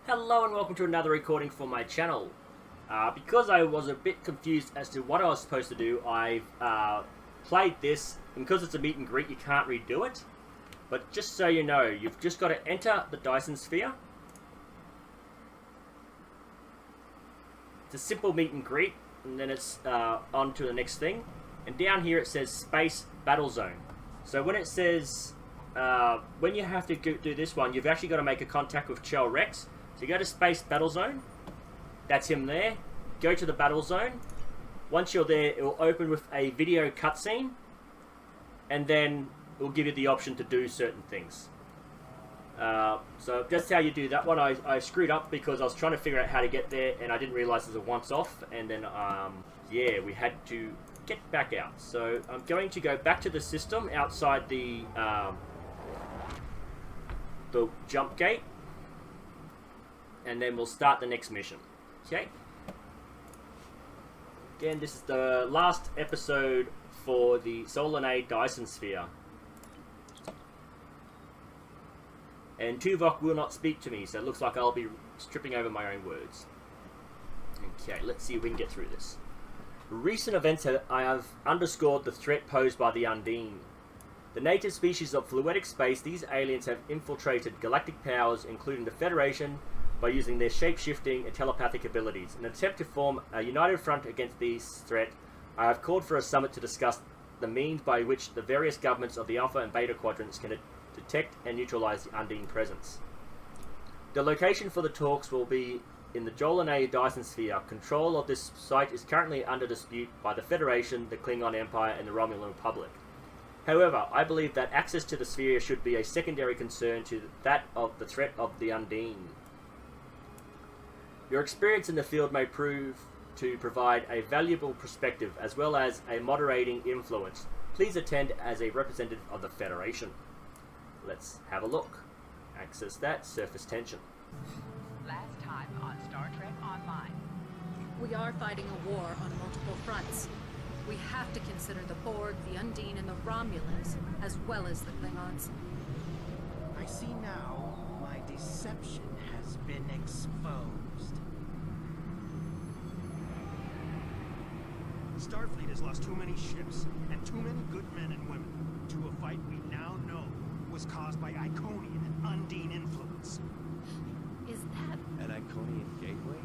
Hello and welcome to another recording for my channel. Because I was a bit confused as to what I was supposed to do, I've played this, and because it's a meet and greet you can't redo it. But just so you know, you've just got to enter the Dyson sphere. It's a simple meet and greet, and then it's on to the next thing. And down here it says Space Battle Zone. So when it says, when you have to do this one, you've actually got to make a contact with Chell Rex. So you go to Space Battle Zone, that's him there, go to the Battle Zone. Once you're there, it will open with a video cutscene, and then it will give you the option to do certain things. So that's how you do that one. I screwed up because I was trying to figure out how to get there, and I didn't realise it was a once-off, and then, yeah, we had to get back out. So I'm going to go back to the system outside the jump gate, and then we'll start the next mission. Okay. Again, this is the last episode for the Solanae Dyson sphere. And Tuvok will not speak to me, so it looks like I'll be stripping over my own words. Okay, let's see if we can get through this. Recent events have underscored the threat posed by the Undine. The native species of fluidic space, these aliens have infiltrated galactic powers, including the Federation, by using their shape-shifting and telepathic abilities. In an attempt to form a united front against this threat, I have called for a summit to discuss the means by which the various governments of the Alpha and Beta quadrants can detect and neutralize the Undine presence. The location for the talks will be in the Solanae Dyson sphere. Control of this site is currently under dispute by the Federation, the Klingon Empire, and the Romulan Republic. However, I believe that access to the sphere should be a secondary concern to that of the threat of the Undine. Your experience in the field may prove to provide a valuable perspective as well as a moderating influence. Please attend as a representative of the Federation. Let's have a look. Access that. Surface tension. Last time on Star Trek Online. We are fighting a war on multiple fronts. We have to consider the Borg, the Undine, and the Romulans, as well as the Klingons. I see now my deception has been exposed. Starfleet has lost too many ships and too many good men and women to a fight we now know was caused by Iconian and Undine influence. Is that... An Iconian gateway?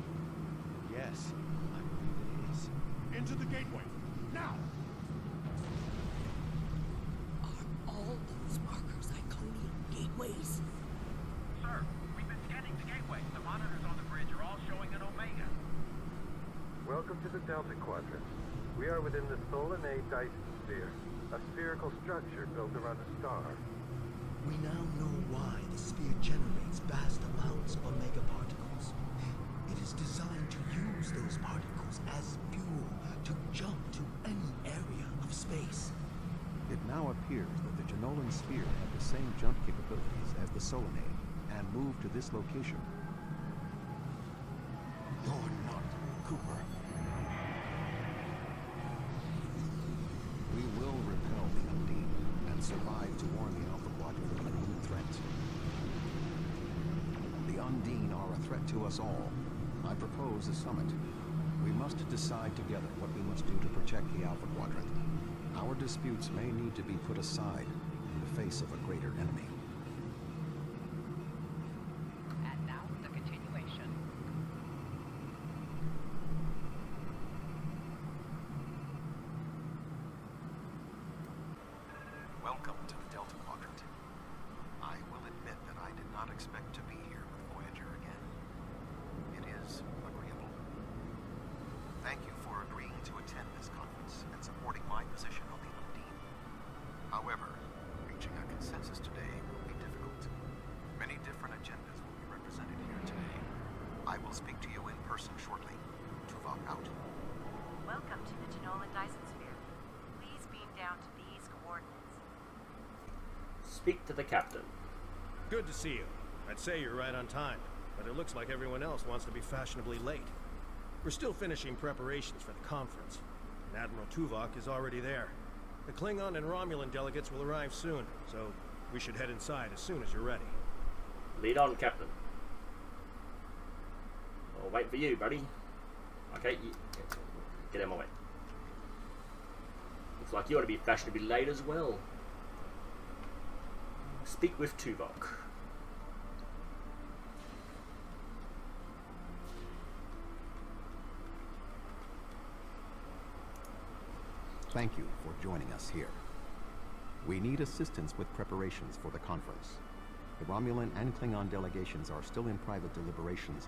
Yes, I believe it is. Into the gateway, now! Are all those markers Iconian gateways? Sir, we've been scanning the gateway. The monitors on the bridge are all showing an Omega. Welcome to the Delta Quadrant. We are within the Solanae Dyson sphere, a spherical structure built around a star. We now know why the sphere generates vast amounts of omega particles. It is designed to use those particles as fuel to jump to any area of space. It now appears that the Jenolan sphere had the same jump capabilities as the Solanae, and moved to this location. You're not Cooper. We will repel the Undine, and survive to warn the Alpha Quadrant of a new threat. The Undine are a threat to us all. I propose a summit. We must decide together what we must do to protect the Alpha Quadrant. Our disputes may need to be put aside in the face of a greater enemy. And now the continuation. Welcome to the Delta Quadrant. I will admit that I did not expect to be here with Voyager again. It is agreeable. Thank you for agreeing to attend this conference and supporting my position on the Undine. However, reaching a consensus today will be difficult. Many different agendas will be represented here today. I will speak to you in person shortly. Tuvok out. Welcome to the Jenolan Dyson sphere. Please beam down to these coordinates. Speak to the captain. Good to see you. I'd say you're right on time, but it looks like everyone else wants to be fashionably late. We're still finishing preparations for the conference, and Admiral Tuvok is already there. The Klingon and Romulan delegates will arrive soon, so we should head inside as soon as you're ready. Lead on, Captain. I'll wait for you, buddy. Okay, get out of my way. Looks like you ought to be fashionably late as well. Speak with Tuvok. Thank you for joining us here. We need assistance with preparations for the conference. The Romulan and Klingon delegations are still in private deliberations,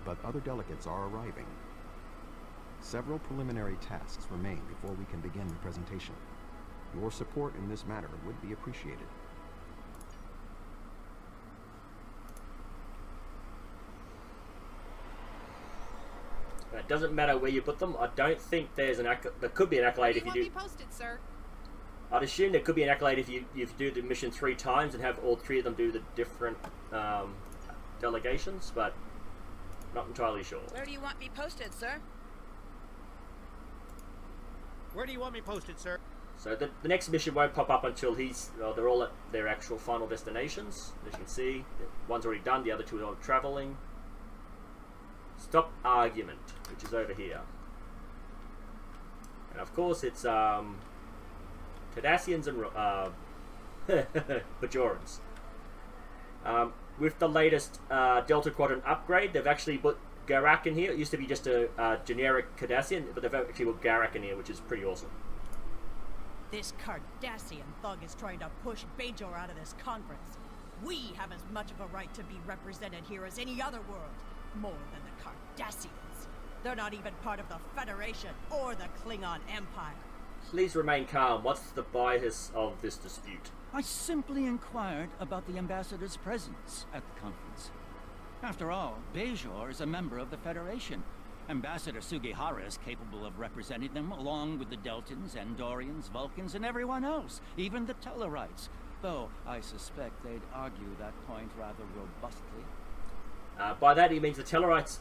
but other delegates are arriving. Several preliminary tasks remain before we can begin the presentation. Your support in this matter would be appreciated. It doesn't matter where you put them. I don't think there's there could be an accolade if you do. Posted, sir. I'd assume there could be an accolade if you do the mission 3 times and have all 3 of them do the different delegations, but not entirely sure. Where do you want me posted, sir? Where do you want me posted, sir? So the next mission won't pop up until they're all at their actual final destinations. As you can see, one's already done, the other 2 are traveling. Stop argument, which is over here. And of course it's Cardassians and Bajorans. With the latest Delta Quadrant upgrade, they've actually put Garak in here. It used to be just a generic Cardassian, but they've actually put Garak in here, which is pretty awesome. This Cardassian thug is trying to push Bajor out of this conference. We have as much of a right to be represented here as any other world. More than the Cardassians. They're not even part of the Federation or the Klingon Empire. Please remain calm. What's the bias of this dispute? I simply inquired about the ambassador's presence at the conference. After all, Bajor is a member of the Federation. Ambassador Sugihara is capable of representing them along with the Deltans, Andorians, Vulcans, and everyone else, even the Tellarites. Though I suspect they'd argue that point rather robustly. By that he means the Tellarites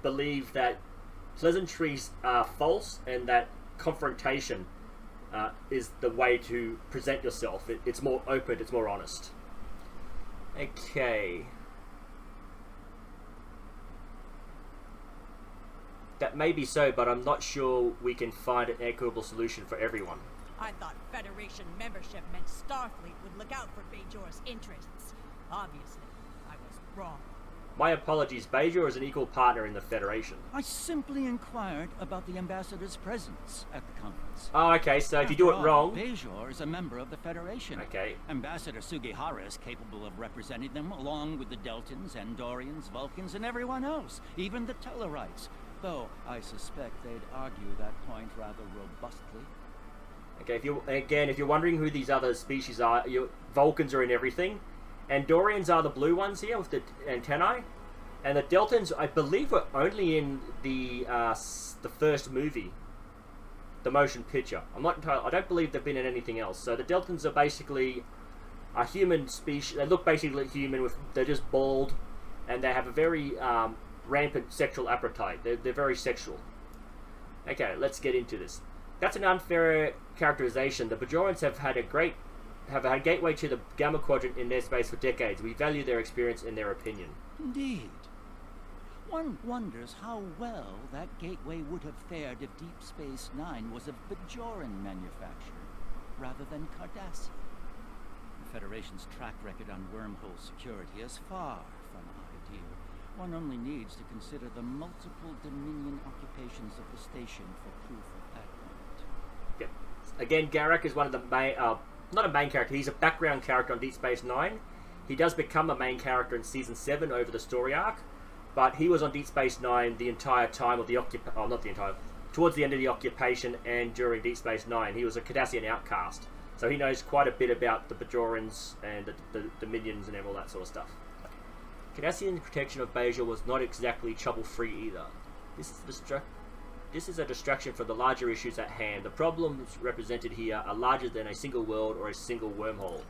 believe that pleasantries are false and that confrontation is the way to present yourself. It's more open, it's more honest. Okay. That may be so, but I'm not sure we can find an equitable solution for everyone. I thought Federation membership meant Starfleet would look out for Bajor's interests. Obviously, I was wrong. My apologies, Bajor is an equal partner in the Federation. I simply inquired about the ambassador's presence at the conference. Oh, okay, so if you do it wrong... Bajor is a member of the Federation. Okay. Ambassador Sugihara is capable of representing them along with the Deltans, Andorians, Vulcans, and everyone else, even the Tellarites. Though I suspect they'd argue that point rather robustly. Okay, if you're wondering who these other species are, Vulcans are in everything. Andorians are the blue ones here with the antennae, and the Deltans, I believe, were only in the first movie, the motion picture. I don't believe they've been in anything else. So the Deltans are basically a human species. They look basically like human. They're just bald, and they have a very rampant sexual appetite. They're very sexual. Okay, let's get into this. That's an unfair characterization. The Bajorans have had a gateway to the Gamma Quadrant in their space for decades. We value their experience and their opinion. Indeed. One wonders how well that gateway would have fared if Deep Space Nine was of Bajoran manufacture, rather than Cardassian. The Federation's track record on wormhole security is far from ideal. One only needs to consider the multiple Dominion occupations of the station for proof of that point. Yep. Again, Garak is one of the main... not a main character, he's a background character on Deep Space Nine. He does become a main character in Season 7 over the story arc, but he was on Deep Space Nine the entire time of the towards the end of the occupation and during Deep Space Nine. He was a Cardassian outcast, so he knows quite a bit about the Bajorans and the Dominions and all that sort of stuff. Cardassian protection of Bajor was not exactly trouble-free either. This is a distraction for the larger issues at hand. The problems represented here are larger than a single world or a single wormhole.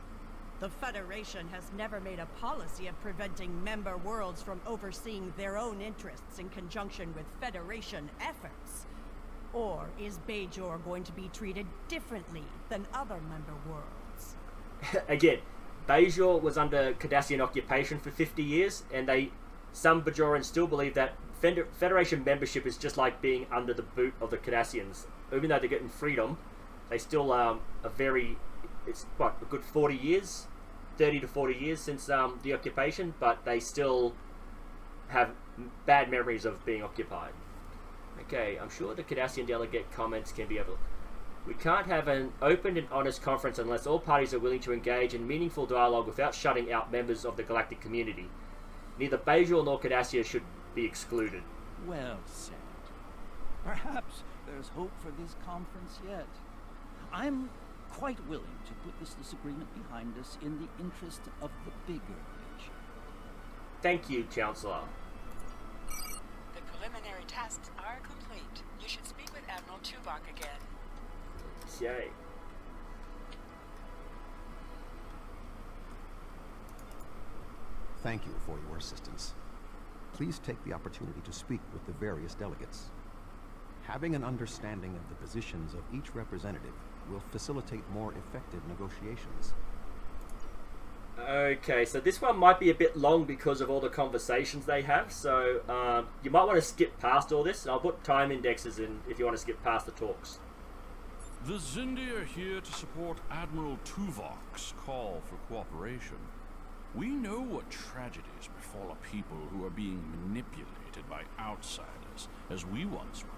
The Federation has never made a policy of preventing member worlds from overseeing their own interests in conjunction with Federation efforts. Or is Bajor going to be treated differently than other member worlds? Again, Bajor was under Cardassian occupation for 50 years, and some Bajorans still believe that Federation membership is just like being under the boot of the Cardassians. Even though they're getting freedom, they still are it's what, a good 40 years, 30 to 40 years since the occupation, but they still have bad memories of being occupied. Okay, I'm sure the Cardassian delegate comments can be overlooked. We can't have an open and honest conference unless all parties are willing to engage in meaningful dialogue without shutting out members of the galactic community. Neither Bajor nor Cardassia should be excluded. Well said. Perhaps there's hope for this conference yet. I'm quite willing to put this disagreement behind us in the interest of the bigger picture. Thank you, Chancellor. The preliminary tasks are complete. You should speak with Admiral Tuvok again. Yay. Thank you for your assistance. Please take the opportunity to speak with the various delegates. Having an understanding of the positions of each representative will facilitate more effective negotiations. Okay, so this one might be a bit long because of all the conversations they have, so you might want to skip past all this, and I'll put time indexes in if you want to skip past the talks. The Xindi are here to support Admiral Tuvok's call for cooperation. We know what tragedies befall a people who are being manipulated by outsiders, as we once were.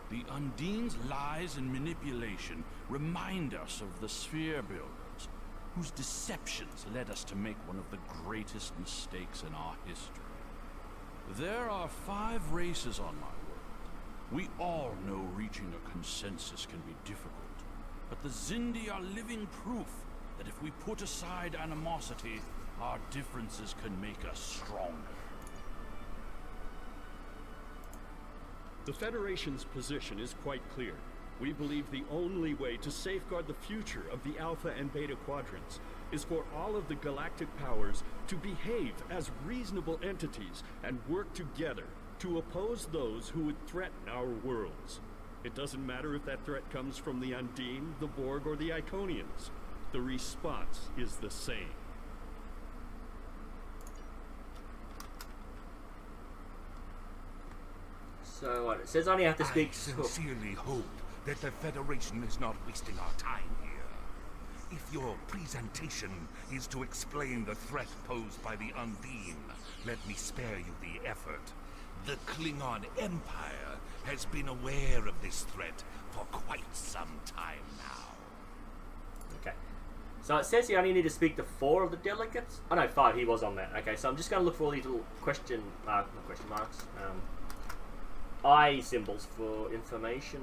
The Undine's lies and manipulation remind us of the Sphere Builders, whose deceptions led us to make one of the greatest mistakes in our history. There are 5 races on my world. We all know reaching a consensus can be difficult, but the Xindi are living proof that if we put aside animosity, our differences can make us stronger. The Federation's position is quite clear. We believe the only way to safeguard the future of the Alpha and Beta Quadrants is for all of the galactic powers to behave as reasonable entities and work together to oppose those who would threaten our worlds. It doesn't matter if that threat comes from the Undine, the Borg, or the Iconians. The response is the same. So what, it says I only have to speak... I sincerely hope that the Federation is not wasting our time here. If your presentation is to explain the threat posed by the Undine, let me spare you the effort. The Klingon Empire has been aware of this threat for quite some time now. Okay. So it says you only need to speak to 4 of the delegates? Oh no, 5, he was on that. Okay, so I'm just going to look for all these little not question marks, eye symbols for information.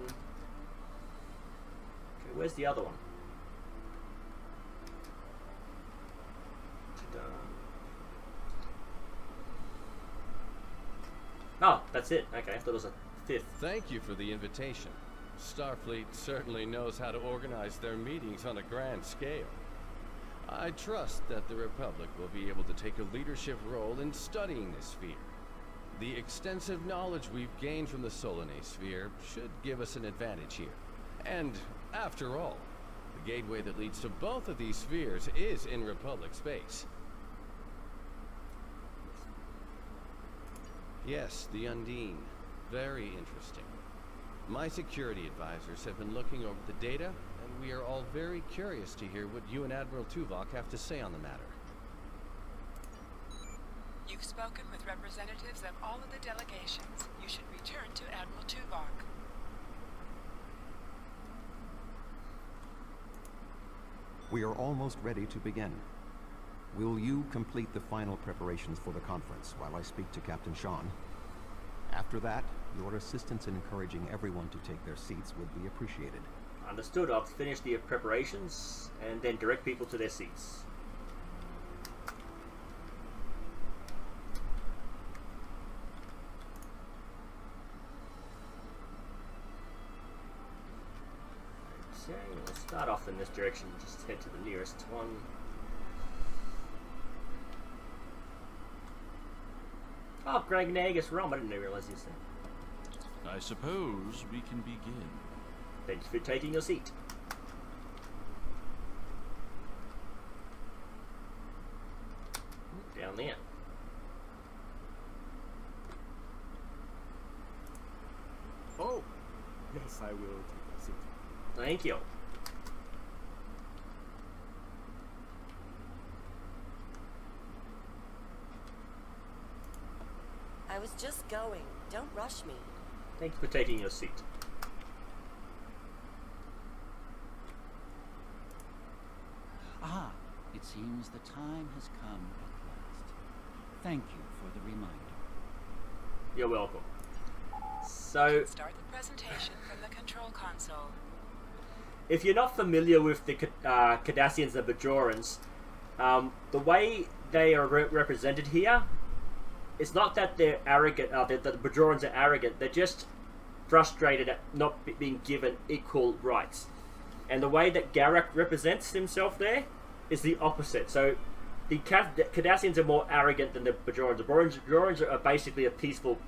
Okay, where's the other one? Oh, that's it. Okay, I thought it was a 5th. Thank you for the invitation. Starfleet certainly knows how to organize their meetings on a grand scale. I trust that the Republic will be able to take a leadership role in studying this sphere. The extensive knowledge we've gained from the Solanae sphere should give us an advantage here. And, after all, the gateway that leads to both of these spheres is in Republic space. Yes, the Undine. Very interesting. My security advisors have been looking over the data, and we are all very curious to hear what you and Admiral Tuvok have to say on the matter. You've spoken with representatives of all of the delegations. You should return to Admiral Tuvok. We are almost ready to begin. Will you complete the final preparations for the conference while I speak to Captain Sean? After that, your assistance in encouraging everyone to take their seats would be appreciated. Understood. I'll finish the preparations and then direct people to their seats. Okay, let's start off in this direction. Just head to the nearest one. Oh, Greg Nagus Rom, I didn't realize he's there. I suppose we can begin. Thank you for taking your seat. Down there. Yes, I will take a seat. Thank you. I was just going. Don't rush me. Thank you for taking your seat. Ah, it seems the time has come at last. Thank you for the reminder. You're welcome. So, Start the presentation from the control console. if you're not familiar with the Cardassians and Bajorans, the way they are represented here, it's not that they're arrogant, that the Bajorans are arrogant, they're just frustrated at not being given equal rights. And the way that Garak represents himself there is the opposite. So the Cardassians are more arrogant than the Bajorans. The Bajorans are basically a peaceful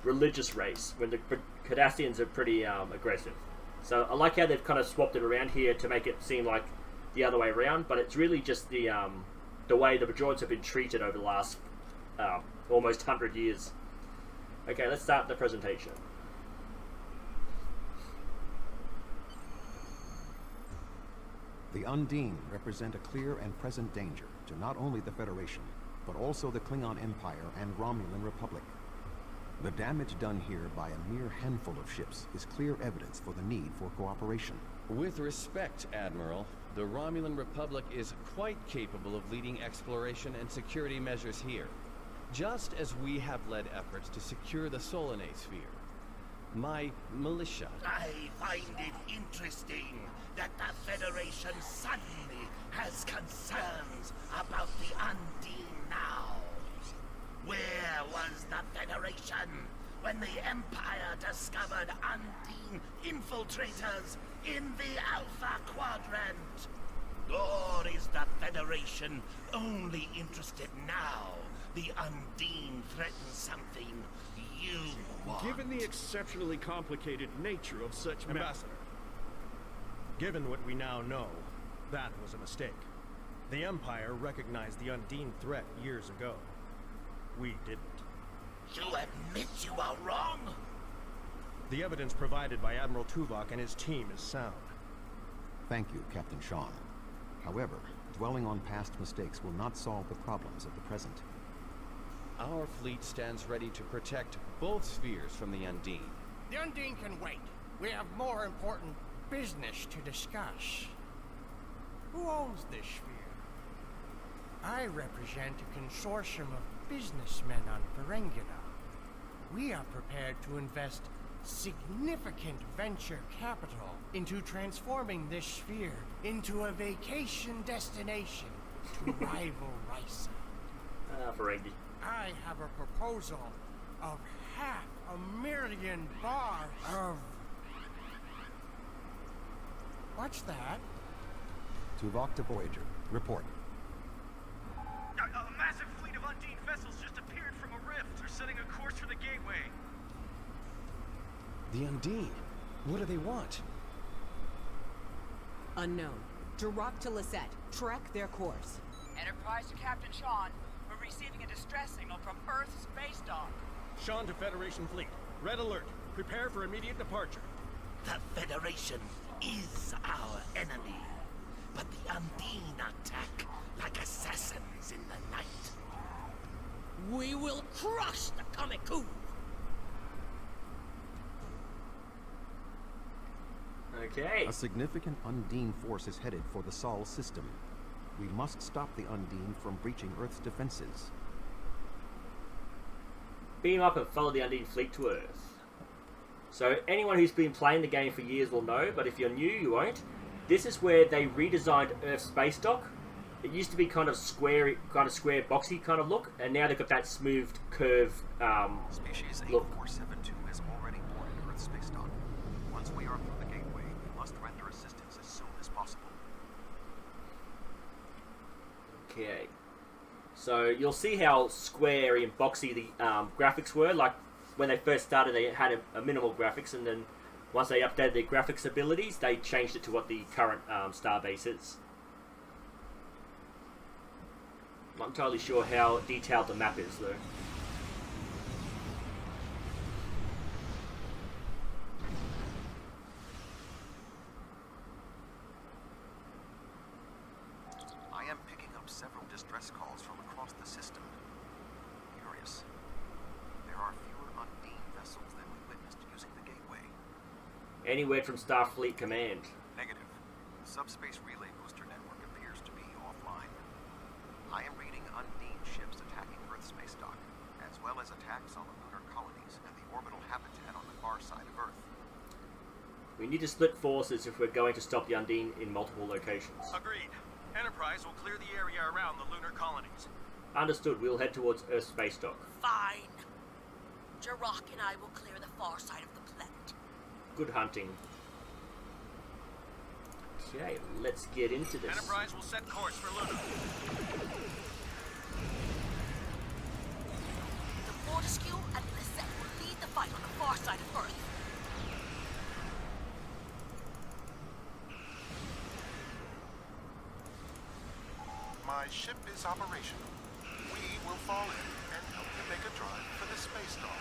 religious race, when the Cardassians are pretty aggressive. So I like how they've kind of swapped it around here to make it seem like the other way around, but it's really just the way the Bajorans have been treated over the last almost 100 years. Okay, let's start the presentation. The Undine represent a clear and present danger to not only the Federation, but also the Klingon Empire and Romulan Republic. The damage done here by a mere handful of ships is clear evidence for the need for cooperation. With respect, Admiral, the Romulan Republic is quite capable of leading exploration and security measures here, just as we have led efforts to secure the Solanae sphere. My militia... I find it interesting that the Federation suddenly has concerns about the Undine now. Where was the Federation when the Empire discovered Undine infiltrators in the Alpha Quadrant? Or is the Federation only interested now the Undine threatens something you want? Given the exceptionally complicated nature of such Ambassador, given what we now know, that was a mistake. The Empire recognized the Undine threat years ago. We didn't. You admit you are wrong? The evidence provided by Admiral Tuvok and his team is sound. Thank you, Captain Sean. However, dwelling on past mistakes will not solve the problems of the present. Our fleet stands ready to protect both spheres from the Undine. The Undine can wait. We have more important business to discuss. Who owns this sphere? I represent a consortium of businessmen on Ferengina. We are prepared to invest significant venture capital into transforming this sphere into a vacation destination to rival Risa. Ferengi. I have a proposal of $500,000 bars of... What's that? Tuvok to Voyager. Report. A massive fleet of Undine vessels just appeared from a rift. They're setting a course for the gateway. The Undine? What do they want? Unknown. Direct to Lisette. Track their course. Enterprise to Captain Sean. We're receiving a distress signal from Earth's space dock. Sean to Federation Fleet. Red alert. Prepare for immediate departure. The Federation is our enemy, but the Undine attack like assassins in the night. We will crush the Kamiku! Okay. A significant Undine force is headed for the Sol system. We must stop the Undine from breaching Earth's defenses. Beam up and follow the Undine fleet to Earth. So anyone who's been playing the game for years will know, but if you're new, you won't. This is where they redesigned Earth's space dock. It used to be kind of square, boxy kind of look, and now they've got that smooth, curved Species look. 8472 is already boarded Earth's space dock. Once we are through the gateway, we must render assistance as soon as possible. Okay. So you'll see how square and boxy the graphics were. Like when they first started, they had a minimal graphics, and then once they updated their graphics abilities, they changed it to what the current starbase is. I'm not entirely sure how detailed the map is, though. Any word from Starfleet Command? Negative. The subspace relay booster network appears to be offline. I am reading Undine ships attacking Earth space dock, as well as attacks on the lunar colonies and the orbital habitat on the far side of Earth. We need to split forces if we're going to stop the Undine in multiple locations. Agreed. Enterprise will clear the area around the lunar colonies. Understood. We'll head towards Earth space dock. Fine. Jirok and I will clear the far side of the planet. Good hunting. Okay, let's get into this. Enterprise will set course for Luna. The Fortescue and Lisette will lead the fight on the far side of Earth. My ship is operational. We will fall in and help you make a drive for the space dock.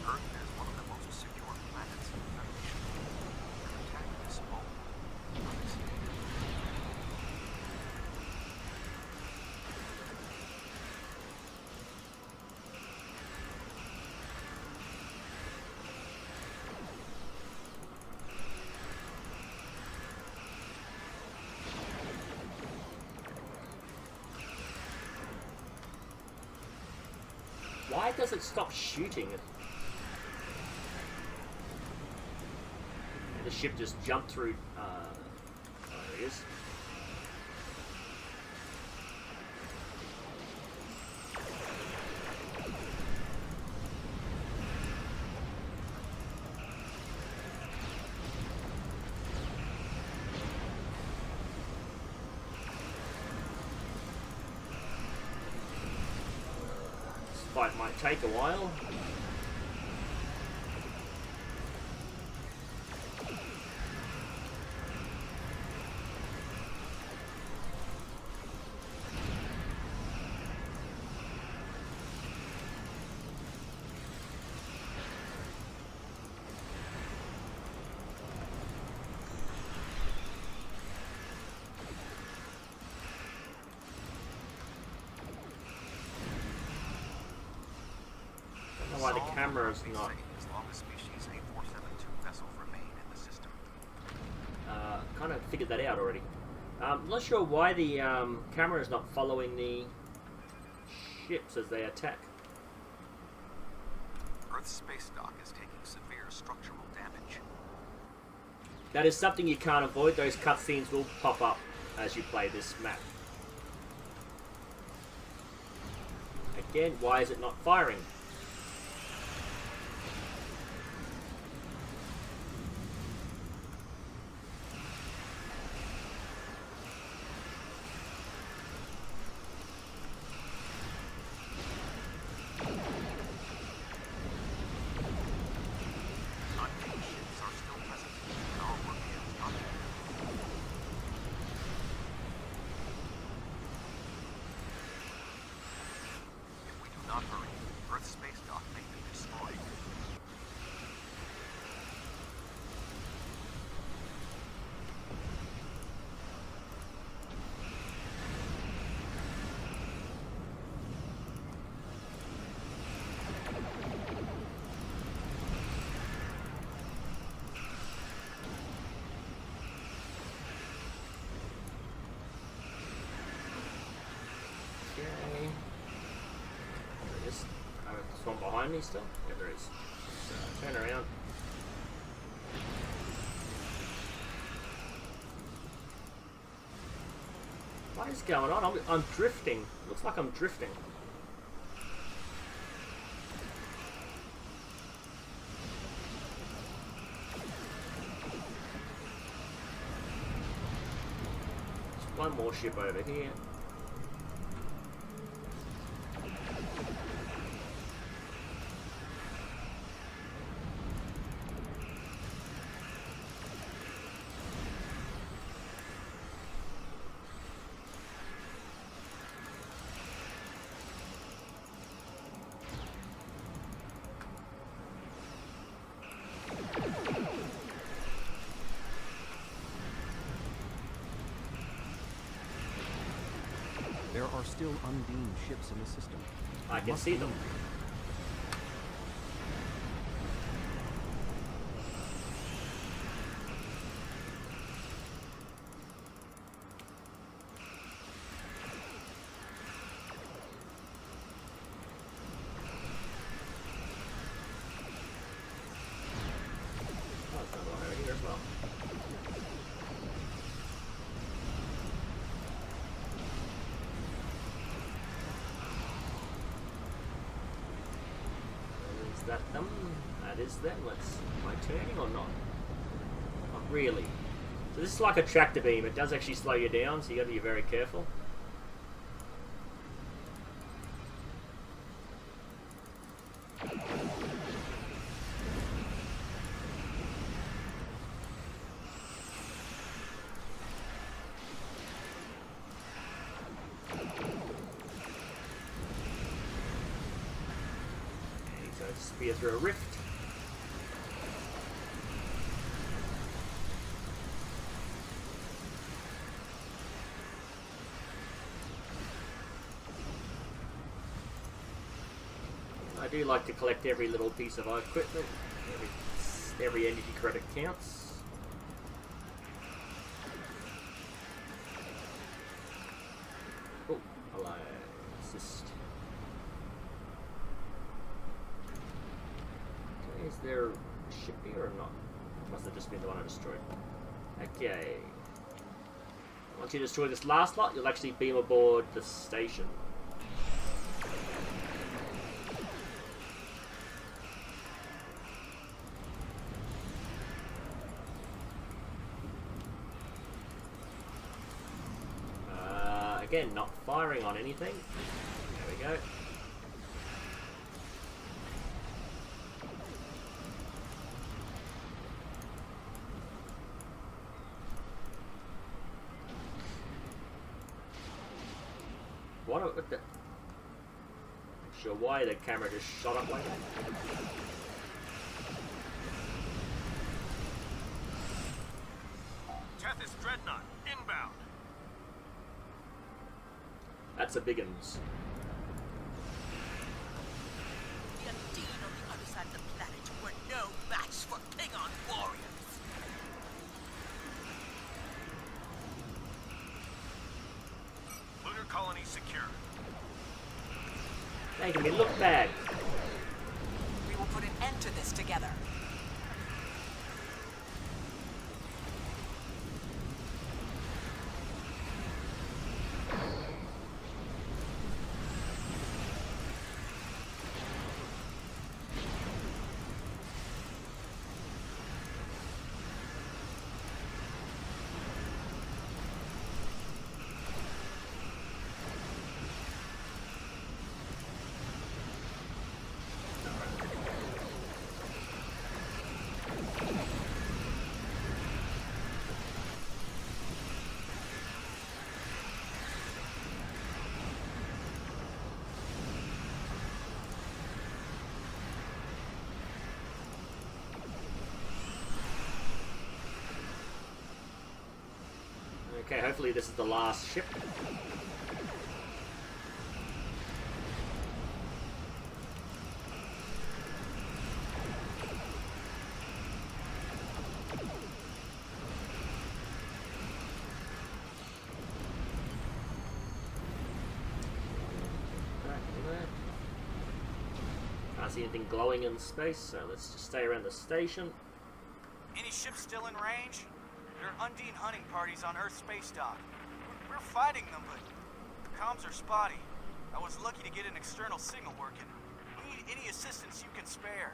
Earth is one of the most secure planets in the Federation. An attack this small, unexpected. Why does it stop shooting? The ship just jumped through. There it is. Fight might take a while. Why the camera is not. As long as species A472 vessels remain in the system. Kind of figured that out already. I'm not sure why the camera is not following the ships as they attack. Earth's space dock is taking severe structural damage. That is something you can't avoid. Those cutscenes will pop up as you play this map. Again, why is it not firing? One behind me still? Yeah, there is. So, turn around. What is going on? I'm drifting. Looks like I'm drifting. There's one more ship over here. There are still Undine ships in the system. I can see them. That them? That is them. Am I turning or not? Not really. So this is like a tractor beam. It does actually slow you down, so you got to be very careful. Spear through a rift. I do like to collect every little piece of equipment. Every energy credit counts. Oh, hello. Assist. Is there a ship here or not? Must have just been the one I destroyed. Okay. Once you destroy this last lot, you'll actually beam aboard the station. Again, not firing on anything. There we go. What the? Not sure why the camera just shot up like that. Tethys Dreadnought, inbound. That's a biggins. The Undine on the other side of the planet were no match for Klingon warriors. Lunar colony secure. Making me look bad. We will put an end to this together. Okay, hopefully this is the last ship. Can't see anything glowing in space, so let's just stay around the station. Any ships still in range? There are Undine hunting parties on Earth space dock. We're fighting them, but comms are spotty. I was lucky to get an external signal working. We need any assistance you can spare.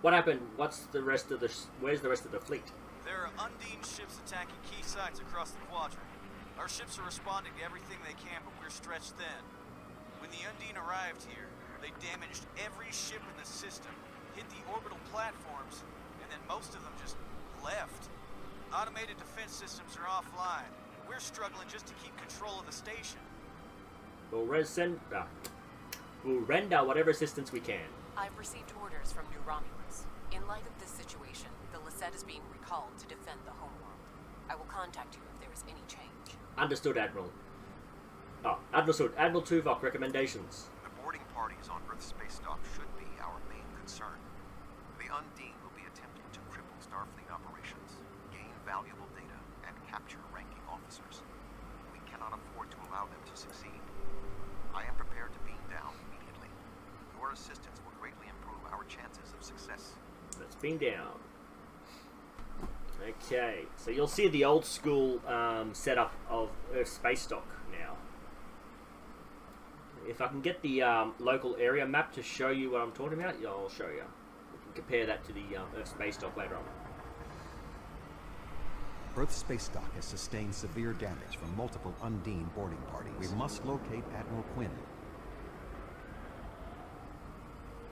What happened? What's the rest of the? Where's the rest of the fleet? There are Undine ships attacking key sites across the quadrant. Our ships are responding to everything they can, but we're stretched thin. When the Undine arrived here, they damaged every ship in the system, hit the orbital platforms, and then most of them just left. Automated defense systems are offline. We're struggling just to keep control of the station. We'll render whatever assistance we can. I've received orders from New Romulus. In light of this situation, the Lisette is being recalled to defend the homeworld. I will contact you if there is any change. Understood, Admiral. Oh, Admiral Tuvok recommendations. The boarding parties on Earth's space dock should be our main concern. The Undine will be attempting to cripple Starfleet operations, gain valuable data, and capture ranking officers. We cannot afford to allow them to succeed. I am prepared to beam down immediately. Your assistance will greatly improve our chances of success. Let's beam down. Okay, so you'll see the old school setup of Earth space dock now. If I can get the local area map to show you what I'm talking about, yeah, I'll show you. We can compare that to the Earth space dock later on. Earth space dock has sustained severe damage from multiple Undine boarding parties. We must locate Admiral Quinn.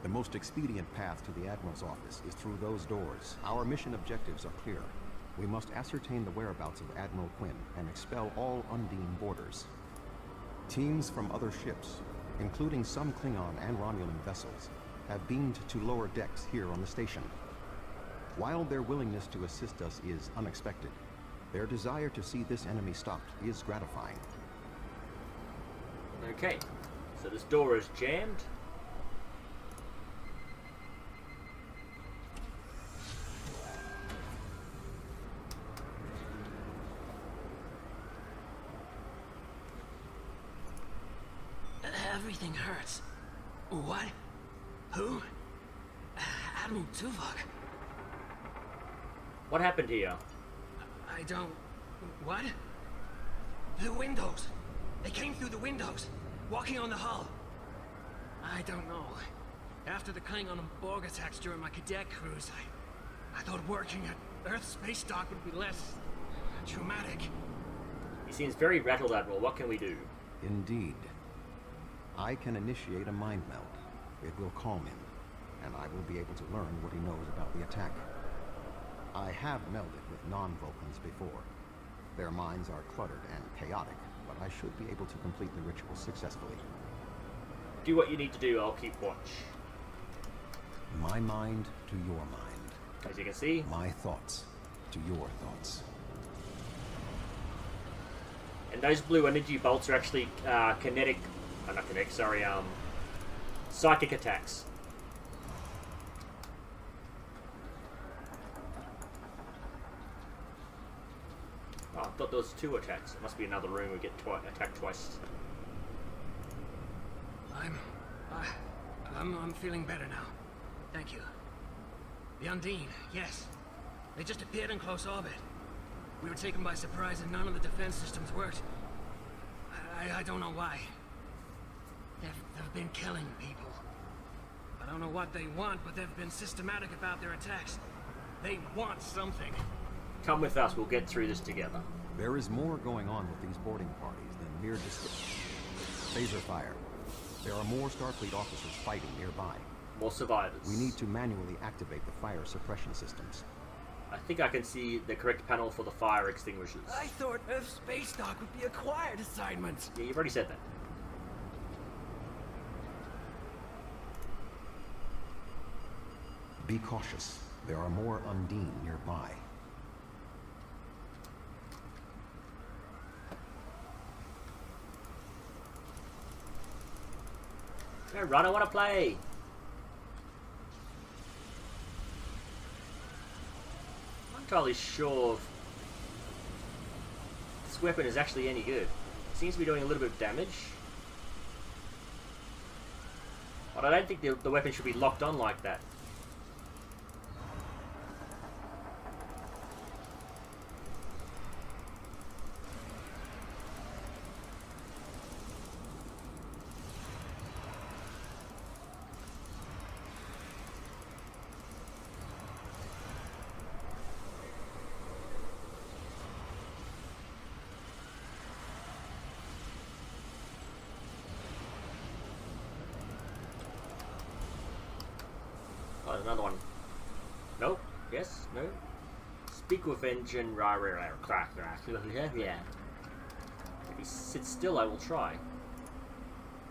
The most expedient path to the Admiral's office is through those doors. Our mission objectives are clear. We must ascertain the whereabouts of Admiral Quinn and expel all Undine boarders. Teams from other ships, including some Klingon and Romulan vessels, have beamed to lower decks here on the station. While their willingness to assist us is unexpected, their desire to see this enemy stopped is gratifying. Okay, so this door is jammed. Everything hurts. What? Who? Admiral Tuvok. What happened here? I don't... What? The windows. They came through the windows, walking on the hull. I don't know. After the Klingon and Borg attacks during my cadet cruise, I thought working at Earth space dock would be less traumatic. He seems very rattled, Admiral. What can we do? Indeed. I can initiate a mind meld. It will calm him, and I will be able to learn what he knows about the attack. I have melded with non-Vulcans before. Their minds are cluttered and chaotic, but I should be able to complete the ritual successfully. Do what you need to do, I'll keep watch. My mind to your mind. As you can see. My thoughts to your thoughts. And those blue energy bolts are actually psychic attacks. Oh, I thought there was 2 attacks. It must be another room we get attacked twice. I'm feeling better now. Thank you. The Undine, yes. They just appeared in close orbit. We were taken by surprise and none of the defense systems worked. I don't know why. They've been killing people. I don't know what they want, but they've been systematic about their attacks. They want something. Come with us, we'll get through this together. There is more going on with these boarding parties than mere description. Phaser fire. There are more Starfleet officers fighting nearby. More survivors. We need to manually activate the fire suppression systems. I think I can see the correct panel for the fire extinguishers. I thought Earth space dock would be a quiet assignment. Yeah, you've already said that. Be cautious. There are more Undine nearby. Hey, run, I want to play! I'm not entirely sure if this weapon is actually any good. It seems to be doing a little bit of damage. But I don't think the weapon should be locked on like that. Another one. Nope. Yes. No. Speak with engine. Yeah. If he sits still, I will try.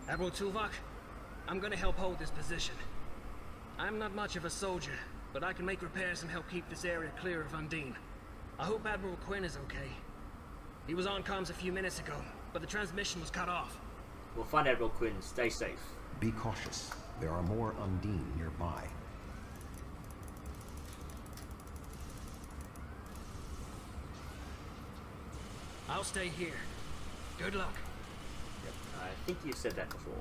Admiral Tuvok, I'm gonna help hold this position. I'm not much of a soldier, but I can make repairs and help keep this area clear of Undine. I hope Admiral Quinn is okay. He was on comms a few minutes ago. but the transmission was cut off. We'll find Admiral Quinn. Stay safe. Be cautious. There are more Undine nearby. I'll stay here. Good luck. Yep, I think you said that before.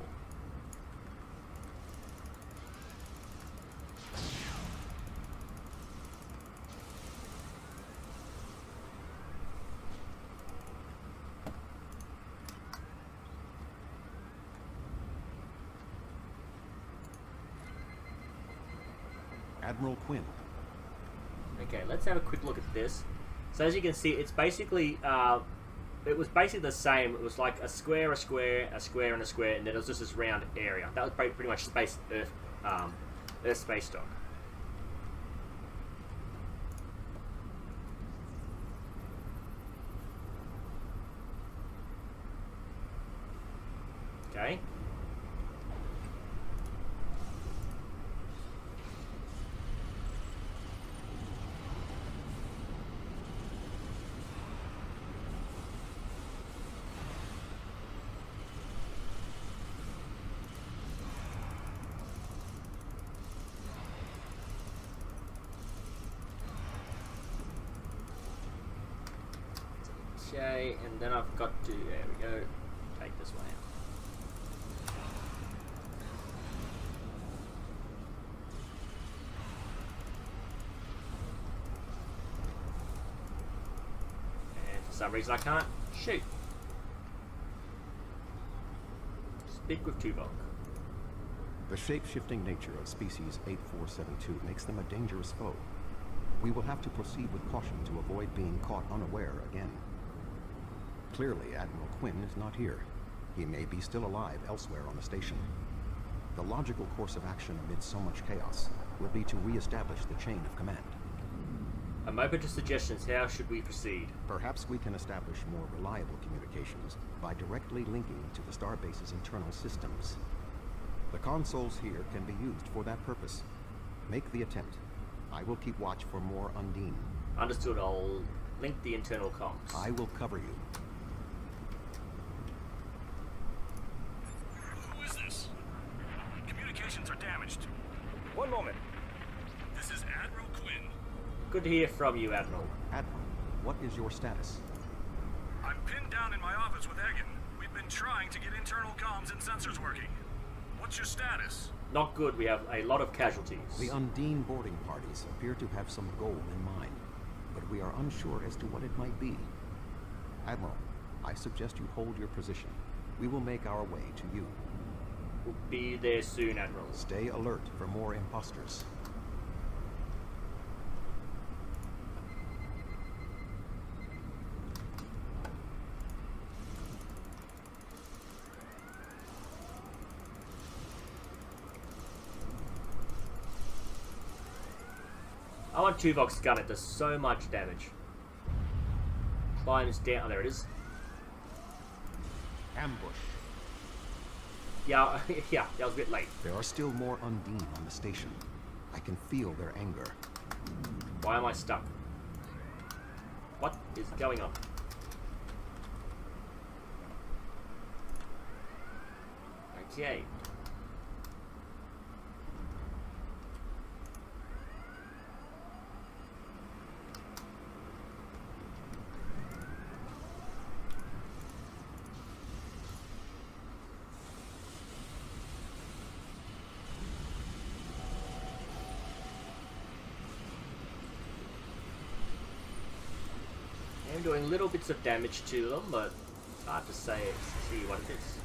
Admiral Quinn. Okay, let's have a quick look at this. So as you can see, it's basically, it was basically the same. It was like a square, a square, a square, and a square, and then it was just this round area. That was pretty much space Earth, Earth space dock. Okay. Okay, and then I've got to, there we go, take this one out. And for some reason I can't shoot. Speak with Tuvok. The shape-shifting nature of species 8472 makes them a dangerous foe. We will have to proceed with caution to avoid being caught unaware again. Clearly, Admiral Quinn is not here. He may be still alive elsewhere on the station. The logical course of action amid so much chaos will be to re-establish the chain of command. I'm open to suggestions. How should we proceed? Perhaps we can establish more reliable communications by directly linking to the Starbase's internal systems. The consoles here can be used for that purpose. Make the attempt. I will keep watch for more Undine. Understood. I'll link the internal comms. I will cover you. Who is this? Communications are damaged. One moment. This is Admiral Quinn. Good to hear from you, Admiral. Admiral, what is your status? I'm pinned down in my office with Egan. We've been trying to get internal comms and sensors working. What's your status? Not good. We have a lot of casualties. The Undine boarding parties appear to have some goal in mind, but we are unsure as to what it might be. Admiral, I suggest you hold your position. We will make our way to you. We'll be there soon, Admiral. Stay alert for more imposters. I want Tuvok's gun. It does so much damage. Climbs down. Oh, there it is. Ambush. Yeah, yeah, that was a bit late. There are still more Undine on the station. I can feel their anger. Why am I stuck? What is going on? Okay. I'm doing little bits of damage to them, but it's hard to see what it is.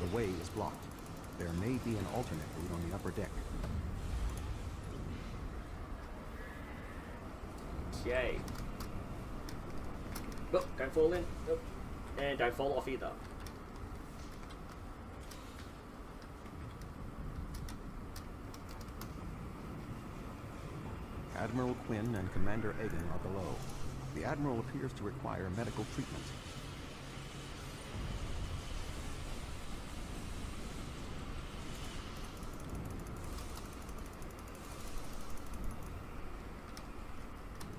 The way is blocked. There may be an alternate route on the upper deck. Okay. Oh, don't fall in. Oh. And don't fall off either. Admiral Quinn and Commander Egan are below. The Admiral appears to require medical treatment.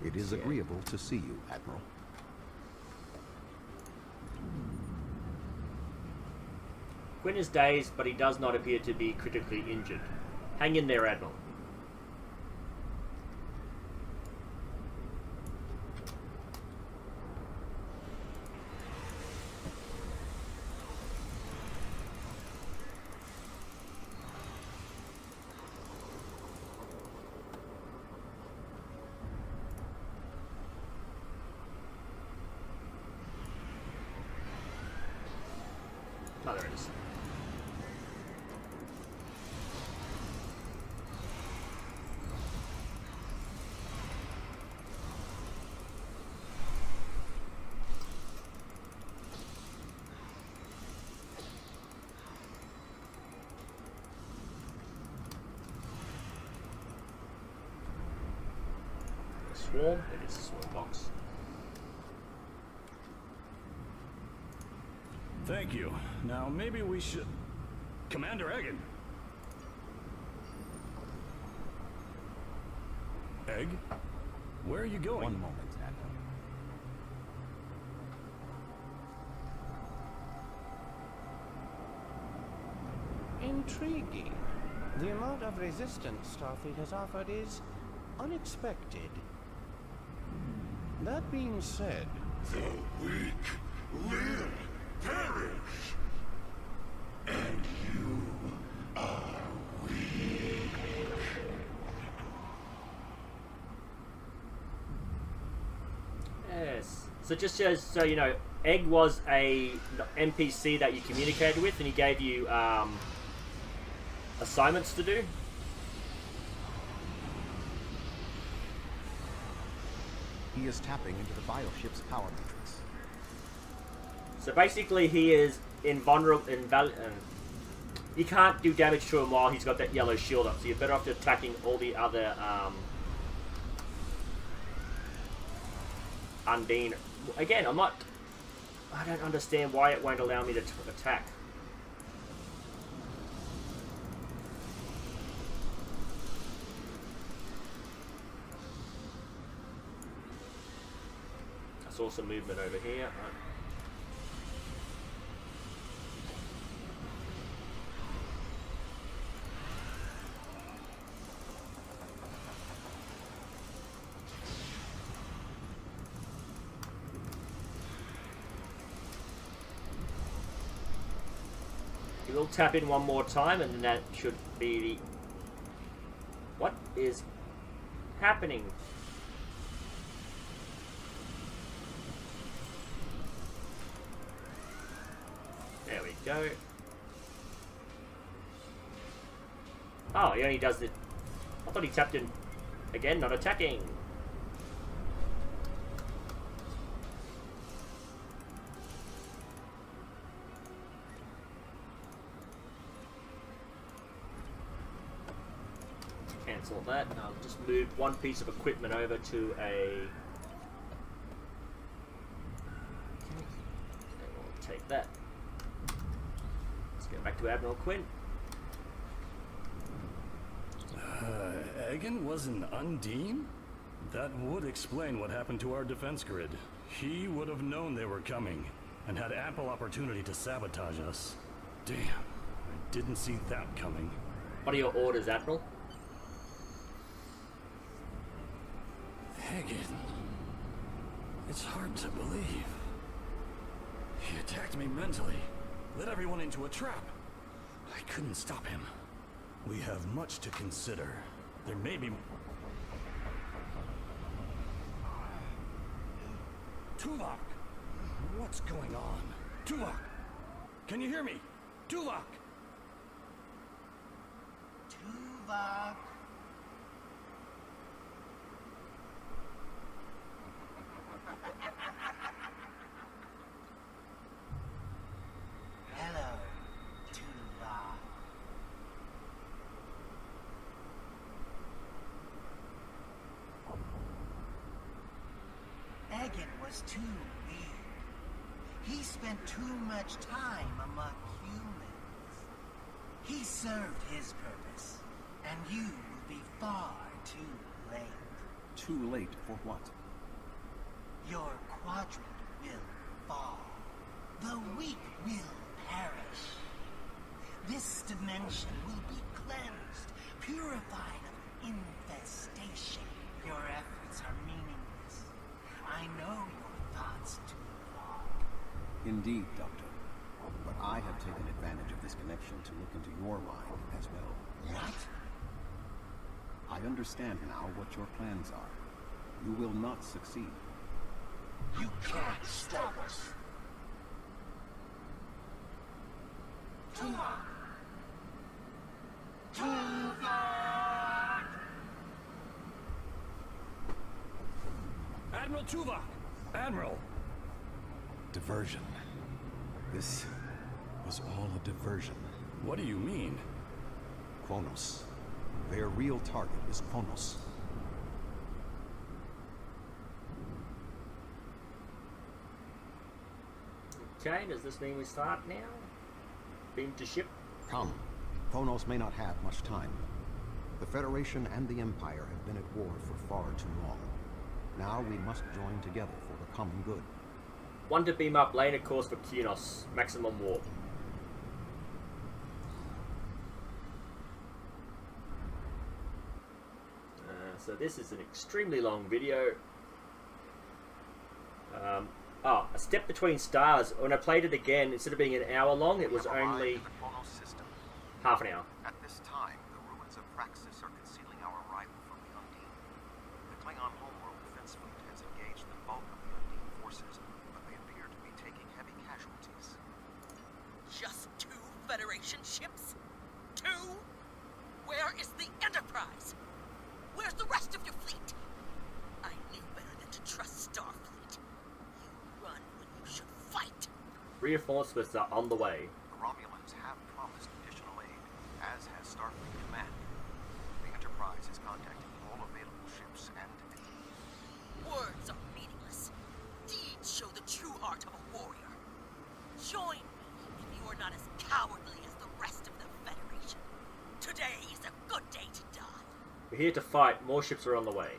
It is agreeable to see you, Admiral. Quinn is dazed, but he does not appear to be critically injured. Hang in there, Admiral. Oh, there it is. Swarm? It is a swarm box. Thank you. Now, maybe we should... Commander Egan! Egg? Where are you going? One moment, Admiral. Intriguing. The amount of resistance Starfleet has offered is unexpected. That being said... The weak will perish. And you are weak. Yes. So just so you know, Egg was a NPC that you communicated with, and he gave you assignments to do. He is tapping into the bioship's power matrix. So basically, he is invulnerable. You can't do damage to him while he's got that yellow shield up. So you're better off attacking all the other Undine. Again, I don't understand why it won't allow me to attack. I saw some movement over here. We'll tap in one more time, and then that should be the... What is happening? There we go. Oh, he only does it... I thought he tapped in again, not attacking. Cancel that, and I'll just move one piece of equipment over to a... And we'll take that. Let's go back to Admiral Quinn. Egan was an Undine? That would explain what happened to our defense grid. He would have known they were coming, and had ample opportunity to sabotage us. Damn, I didn't see that coming. What are your orders, Admiral? Egan... It's hard to believe. He attacked me mentally, led everyone into a trap. I couldn't stop him. We have much to consider. There may be... Tuvok! What's going on? Tuvok! Can you hear me? Tuvok! Tuvok! Hello, Tuvok. Egan was too weak. He spent too much time among humans. He served his purpose, and you will be far too late. Too late for what? Your quadrant will fall. The weak will perish. This dimension will be cleansed, purified of infestation. Your efforts are meaningless. I know your thoughts too far. Indeed, Doctor. But I have taken advantage of this connection to look into your mind as well. What? I understand now what your plans are. You will not succeed. You can't stop us. Tuvok! Tuvok! Admiral Tuvok! Admiral! Diversion. This was all a diversion. What do you mean? Qo'noS. Their real target is Qo'noS. Okay, does this mean we start now? Beam to ship? Come. Qo'noS may not have much time. The Federation and the Empire have been at war for far too long. Now we must join together for the common good. One to beam up, laying a course for Qo'noS. Maximum warp. So this is an extremely long video. A Step Between Stars. When I played it again, instead of being an hour long, it was only half an hour. At this time, the ruins of Praxis are concealing our arrival from the Undine. The Klingon homeworld defense fleet has engaged the bulk of the Undine forces, but they appear to be taking heavy casualties. Just 2 Federation ships? 2? Where is the Enterprise? Where's the rest of your fleet? I knew better than to trust Starfleet. You run when you should fight. Reinforcements are on the way. The Romulans have promised additional aid, as has Starfleet Command. The Enterprise is contacting all available ships and Words are meaningless. Deeds show the true heart of a warrior. Join me if you are not as cowardly as the rest of the Federation. Today is a good day to die. We're here to fight. More ships are on the way.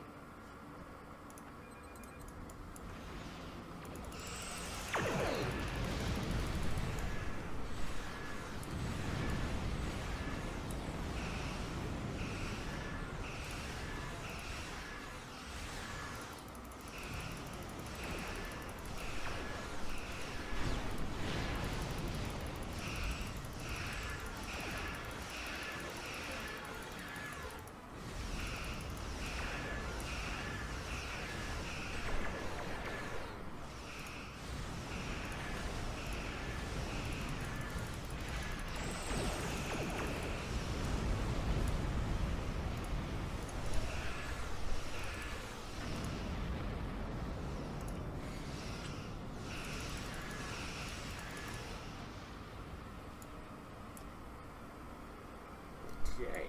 Okay.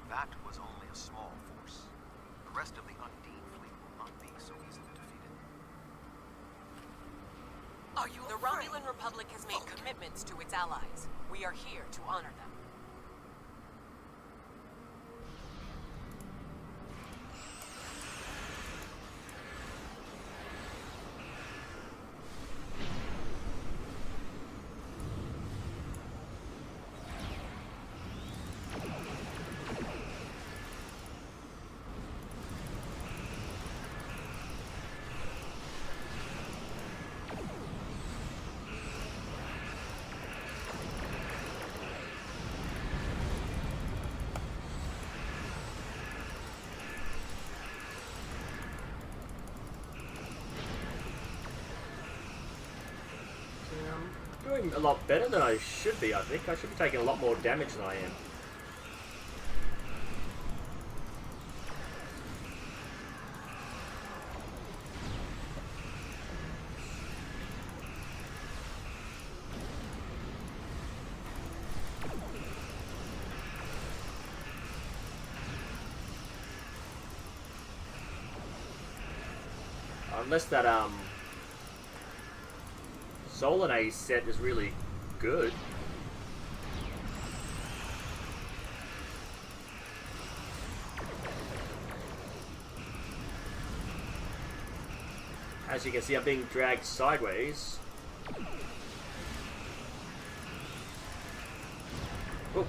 That was only a small force. The rest of the Undine fleet will not be so easily defeated. Are you The Romulan Republic has made commitments to its allies. We are here to honor them. Doing a lot better than I should be, I think. I should be taking a lot more damage than I am. Unless that, Solanae set is really good. as you can see, I'm being dragged sideways. Oh,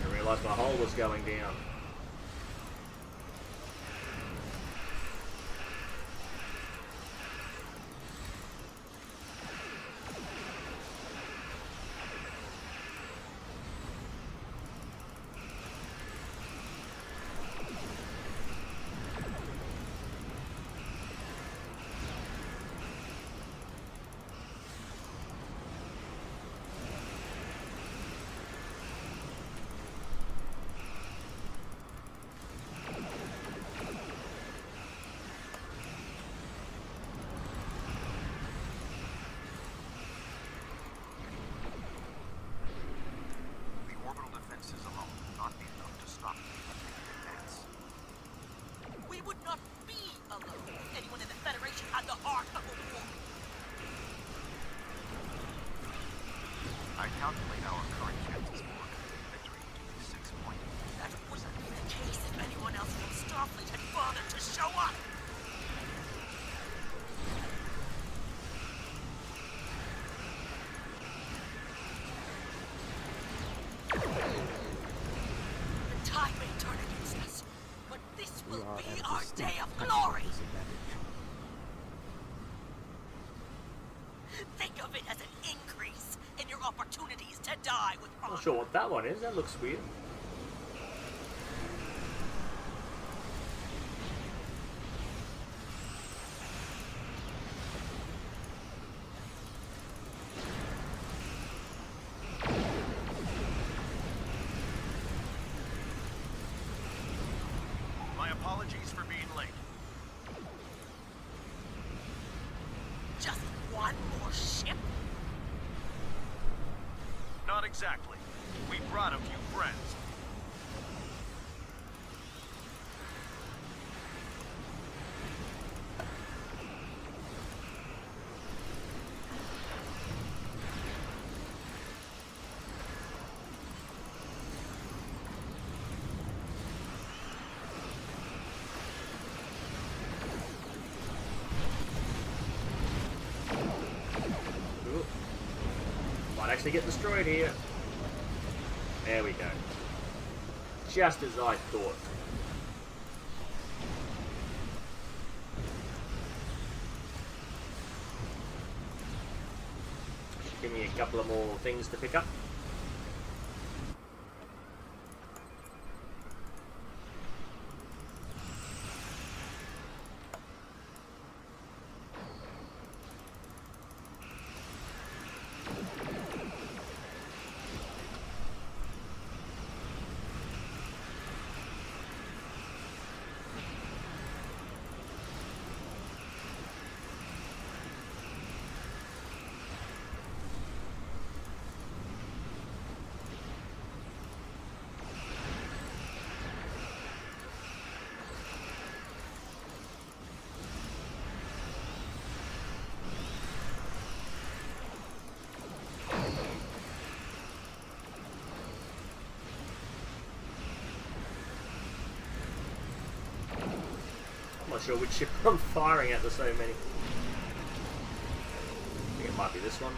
I realised my hull was going down. Calculate our current chances for victory to be 6.8. That wouldn't be the case if anyone else from Starfleet had bothered to show up. The tide may turn against us, but this will be our day of glory. Think of it as an increase in your opportunities to die with honor. Not sure what that one is. That looks weird. My apologies for being late. Just one more ship? Not exactly. We brought a few friends. Ooh. Might actually get destroyed here. There we go. Just as I thought. Give me a couple of more things to pick up. I'm not sure which ship I'm firing at, there's so many. I think it might be this one.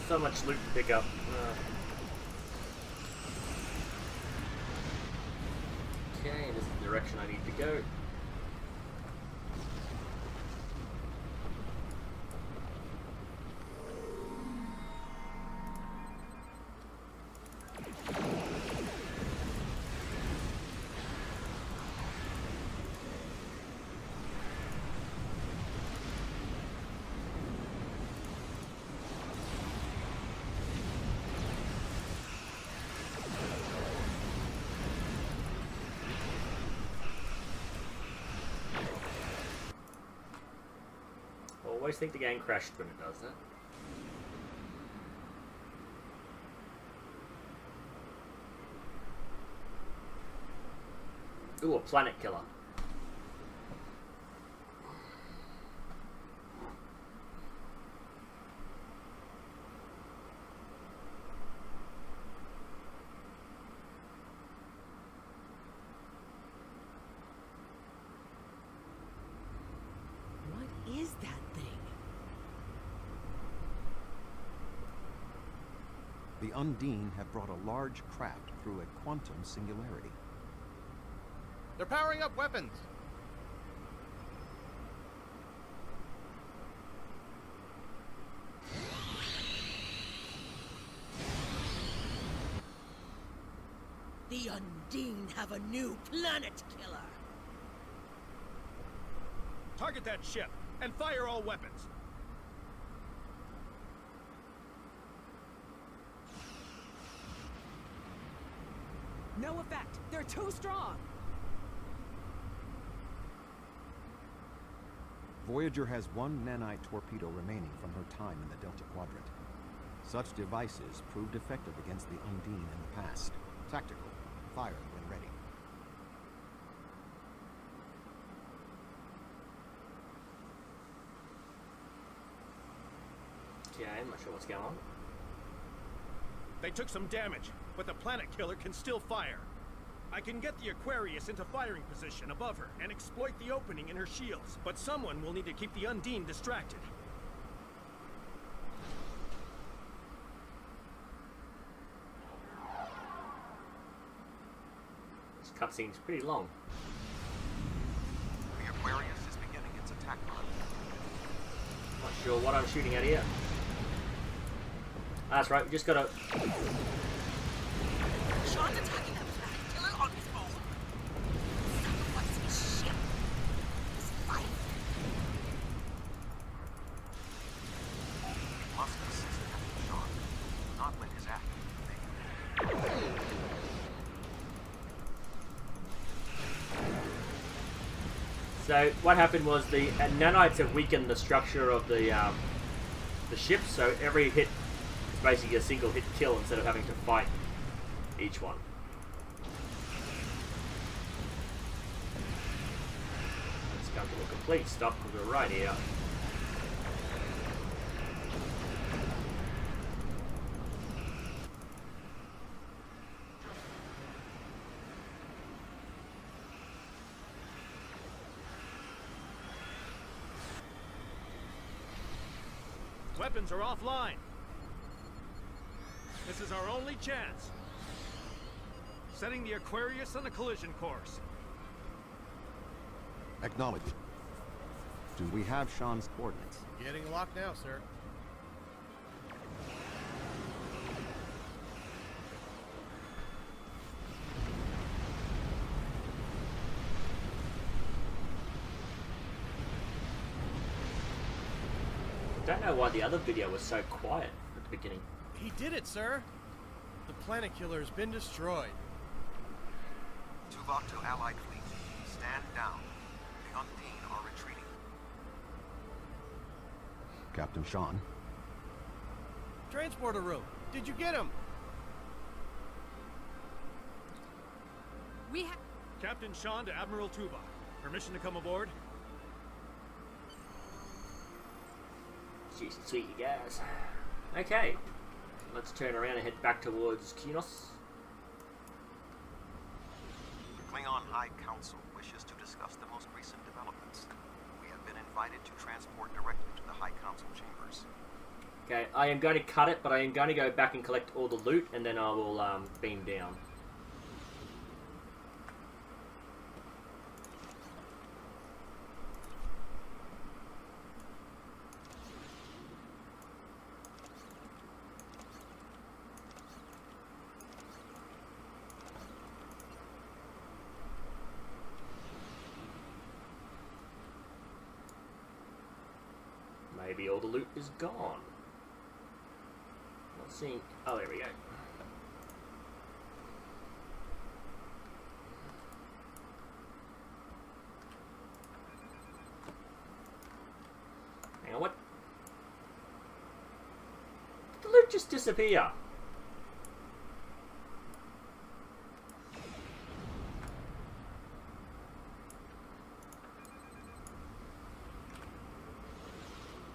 so much loot to pick up. Okay, this is the direction I need to go. I always think the game crashed when it does that. Ooh, a planet killer. What is that thing? The Undine have brought a large craft through a quantum singularity. They're powering up weapons. The Undine have a new planet killer. Target that ship and fire all weapons. No effect. They're too strong. Voyager has one nanite torpedo remaining from her time in the Delta Quadrant. Such devices proved effective against the Undine in the past. Tactical. Fire when ready. Okay, I'm not sure what's going on. They took some damage, but the planet killer can still fire. I can get the Aquarius into firing position above her and exploit the opening in her shields, but someone will need to keep the Undine distracted. This cutscene's pretty long. The Aquarius is beginning its attack run. Not sure what I'm shooting at here. That's right, we just gotta... Sean's attacking that planet killer on his own. Sacrifice his ship. His life. We must assist Captain Sean, not let his act be made. So what happened was the nanites have weakened the structure of the ship, so every hit is basically a single hit kill instead of having to fight each one. Let's come to a complete stop to the right here. Weapons are offline. This is our only chance. Setting the Aquarius on a collision course. Acknowledged. Do we have Sean's coordinates? Getting locked now, sir. I don't know why the other video was so quiet at the beginning. He did it, sir. The planet killer has been destroyed. Tuvok to Allied fleet. Stand down. The Undine are retreating. Captain Sean. Transporter room. Did you get him? We have... Captain Sean to Admiral Tuvok. Permission to come aboard? Jeez, sweet you guys. Okay, let's turn around and head back towards Qo'noS. The Klingon High Council wishes to discuss the most recent developments. We have been invited to transport directly to the High Council chambers. Okay, I am going to cut it, but I am going to go back and collect all the loot, and then I will beam down. Maybe all the loot is gone. Not seeing. Oh, there we go. Hang on, what? Did the loot just disappear?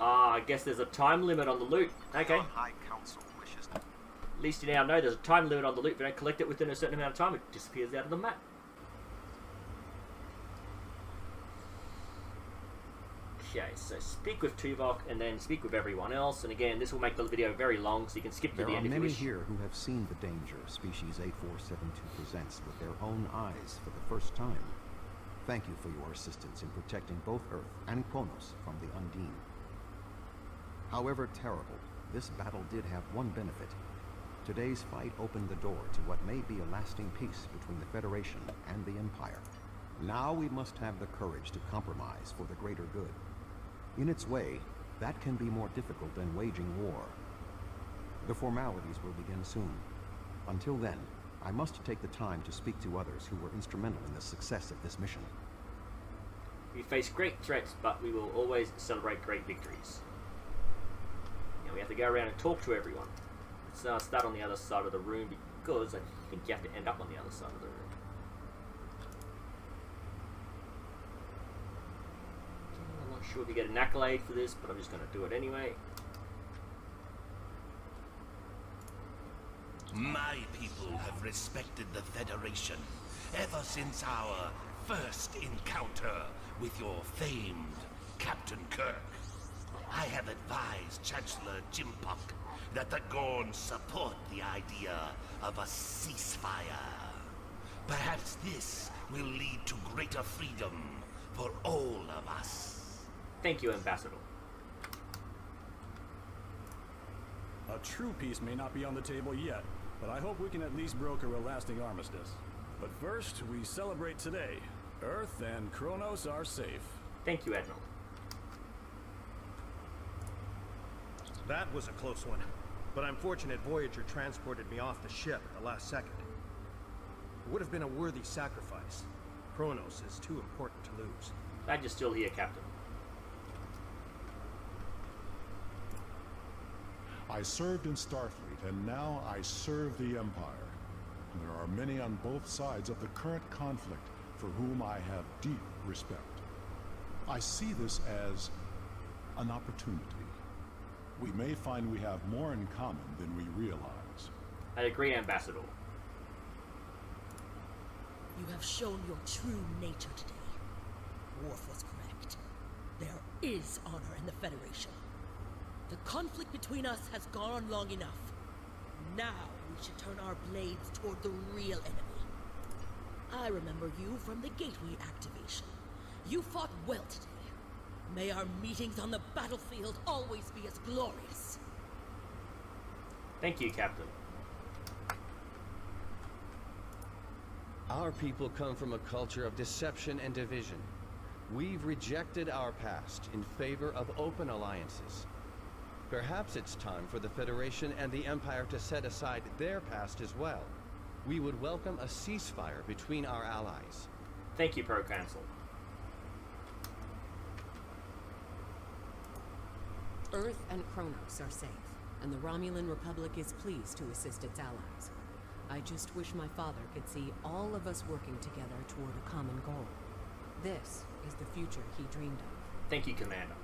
I guess there's a time limit on the loot. Okay. High Council wishes to... At least you now know there's a time limit on the loot. If you don't collect it within a certain amount of time, it disappears out of the map. Okay, so speak with Tuvok and then speak with everyone else. And again, this will make the video very long, so you can skip to the end if you wish. There are many here who have seen the danger Species 8472 presents with their own eyes for the first time. Thank you for your assistance in protecting both Earth and Qo'noS from the Undine. However terrible, this battle did have one benefit. Today's fight opened the door to what may be a lasting peace between the Federation and the Empire. Now we must have the courage to compromise for the greater good. In its way, that can be more difficult than waging war. The formalities will begin soon. Until then, I must take the time to speak to others who were instrumental in the success of this mission. We face great threats, but we will always celebrate great victories. Now we have to go around and talk to everyone. Let's start on the other side of the room, because I think you have to end up on the other side of the room. I'm not sure if you get an accolade for this, but I'm just going to do it anyway. My people have respected the Federation ever since our first encounter with your famed Captain Kirk. I have advised Chancellor Jimpuk that the Gorns support the idea of a ceasefire. Perhaps this will lead to greater freedom for all of us. Thank you, Ambassador. A true peace may not be on the table yet, but I hope we can at least broker a lasting armistice. But first, we celebrate today. Earth and Qo'noS are safe. Thank you, Admiral. That was a close one, but I'm fortunate Voyager transported me off the ship at the last second. It would have been a worthy sacrifice. Qo'noS is too important to lose. Glad you're still here, Captain. I served in Starfleet, and now I serve the Empire. There are many on both sides of the current conflict for whom I have deep respect. I see this as an opportunity. We may find we have more in common than we realize. I agree, Ambassador. You have shown your true nature today. Worf was correct. There is honor in the Federation. The conflict between us has gone on long enough. Now we should turn our blades toward the real enemy. I remember you from the Gateway activation. You fought well today. May our meetings on the battlefield always be as glorious. Thank you, Captain. Our people come from a culture of deception and division. We've rejected our past in favor of open alliances. Perhaps it's time for the Federation and the Empire to set aside their past as well. We would welcome a ceasefire between our allies. Thank you, Pro-Council. Earth and Qo'noS are safe, and the Romulan Republic is pleased to assist its allies. I just wish my father could see all of us working together toward a common goal. This is the future he dreamed of. Thank you, Commander.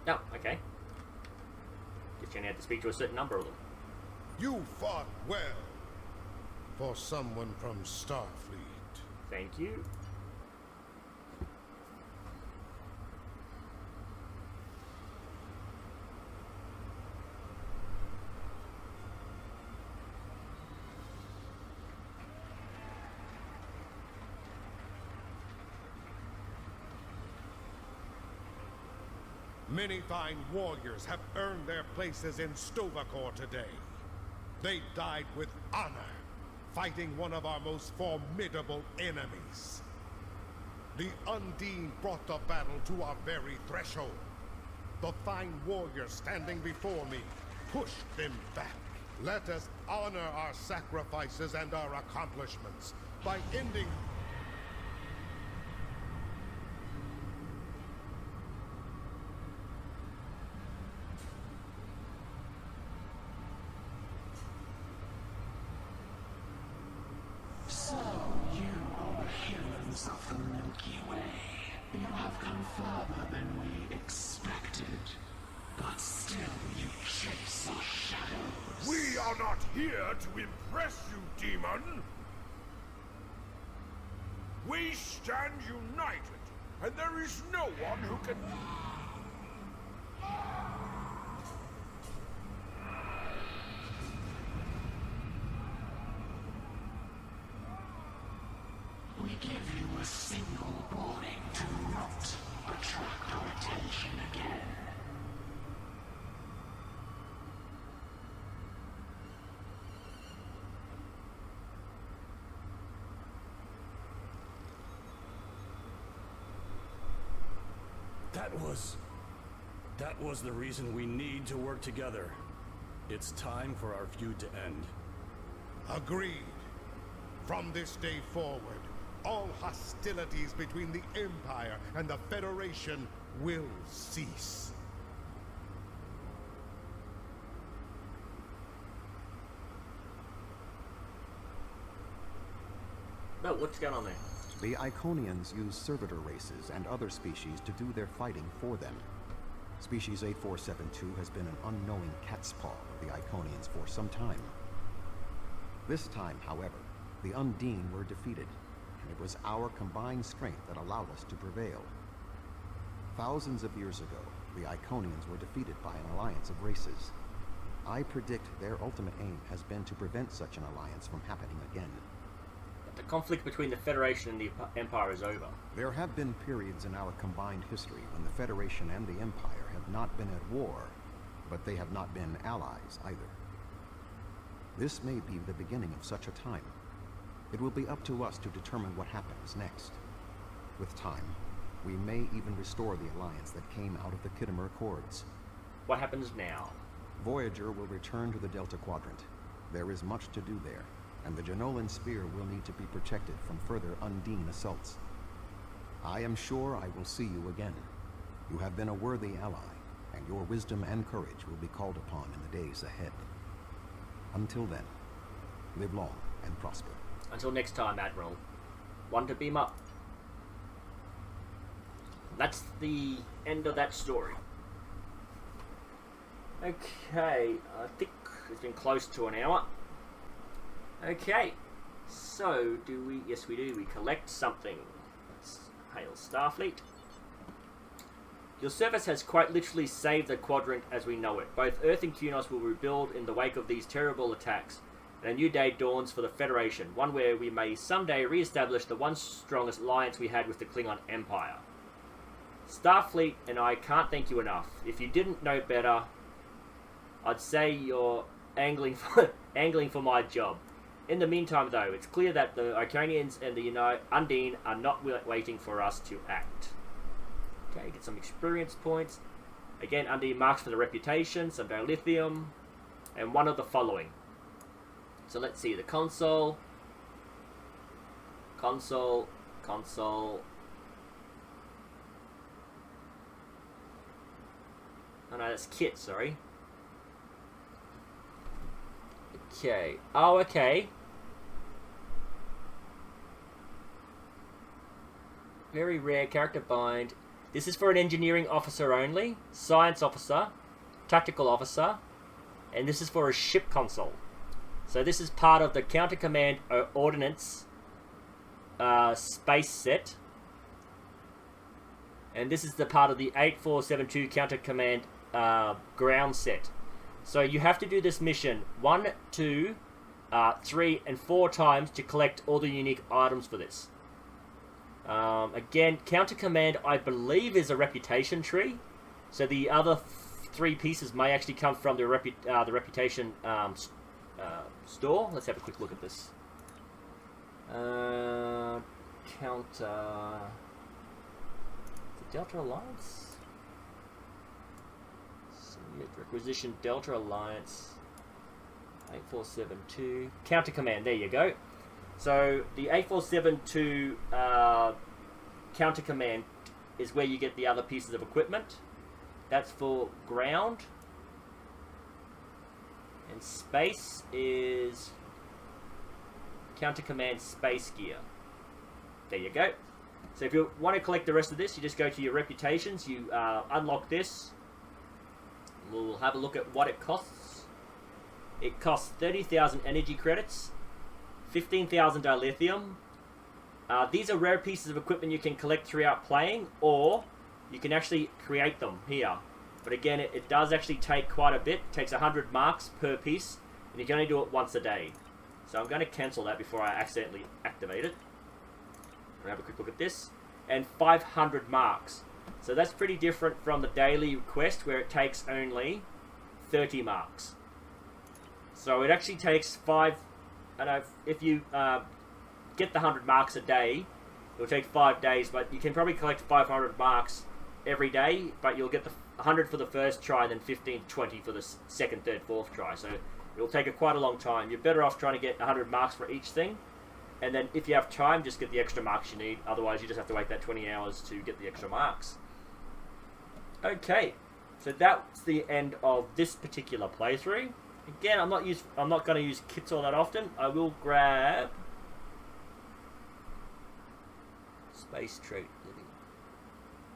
Oh, okay. Guess you only had to speak to a certain number of them. You fought well for someone from Starfleet. Thank you. Many fine warriors have earned their places in Stovacor today. They died with honor, fighting one of our most formidable enemies. The Undine brought the battle to our very threshold. The fine warriors standing before me pushed them back. Let us honor our sacrifices and our accomplishments by ending... So, you are the heroes of the Milky Way. You have come further than we expected. But still you chase our shadows. We are not here to impress you, demon! We stand united, and there is no one who can... We give you a single warning to not attract our attention again. That was the reason we need to work together. It's time for our feud to end. Agreed. From this day forward, all hostilities between the Empire and the Federation will cease. No, what's going on there? The Iconians use servitor races and other species to do their fighting for them. Species 8472 has been an unknowing catspaw of the Iconians for some time. This time, however, the Undine were defeated, and it was our combined strength that allowed us to prevail. Thousands of years ago, the Iconians were defeated by an alliance of races. I predict their ultimate aim has been to prevent such an alliance from happening again. The conflict between the Federation and the Empire is over. There have been periods in our combined history when the Federation and the Empire have not been at war, but they have not been allies either. This may be the beginning of such a time. It will be up to us to determine what happens next. With time, we may even restore the alliance that came out of the Khitomer Accords. What happens now? Voyager will return to the Delta Quadrant. There is much to do there, and the Jenolan Spear will need to be protected from further Undine assaults. I am sure I will see you again. You have been a worthy ally, and your wisdom and courage will be called upon in the days ahead. Until then, live long and prosper. Until next time, Admiral. One to beam up. That's the end of that story. Okay, I think it's been close to an hour. Okay, so do we... Yes, we do. We collect something. Let's hail Starfleet. Your service has quite literally saved the quadrant as we know it. Both Earth and Qo'noS will rebuild in the wake of these terrible attacks, and a new day dawns for the Federation, one where we may someday re-establish the once strongest alliance we had with the Klingon Empire. Starfleet and I can't thank you enough. If you didn't know better, I'd say you're angling for my job. In the meantime, though, it's clear that the Iconians and the Undine are not waiting for us to act. Okay, get some experience points. Again, Undine marks for the reputation, some dilithium, and one of the following. So let's see, the console. Oh no, that's kit, sorry. Okay. Oh, okay. Very rare character bind. This is for an engineering officer only, science officer, tactical officer, and this is for a ship console. So this is part of the Counter Command Ordnance space set. And this is the part of the 8472 Counter Command ground set. So you have to do this mission 1, 2, 3, and 4 times to collect all the unique items for this. Again, Counter Command, I believe, is a reputation tree. So the other 3 pieces may actually come from the reputation store. Let's have a quick look at this. Counter... The Delta Alliance? Requisition Delta Alliance 8472 Counter Command. There you go. So the 8472 Counter Command is where you get the other pieces of equipment. That's for ground. And space is Counter Command Space Gear. There you go. So if you want to collect the rest of this, you just go to your reputations, you unlock this. We'll have a look at what it costs. It costs 30,000 energy credits, 15,000 dilithium. These are rare pieces of equipment you can collect throughout playing, or you can actually create them here. But again, it does actually take quite a bit. It takes 100 marks per piece, and you can only do it once a day. So I'm going to cancel that before I accidentally activate it. We'll have a quick look at this. And 500 marks. So that's pretty different from the daily quest where it takes only 30 marks. So it actually takes 5... if you get the 100 marks a day, it'll take 5 days, but you can probably collect 500 marks every day, but you'll get the 100 for the first try, and then 15 to 20 for the second, third, fourth try. So it'll take quite a long time. You're better off trying to get 100 marks for each thing. And then if you have time, just get the extra marks you need. Otherwise, you just have to wait that 20 hours to get the extra marks. Okay, so that's the end of this particular playthrough. Again, I'm not going to use kits all that often. I will grab space trait living.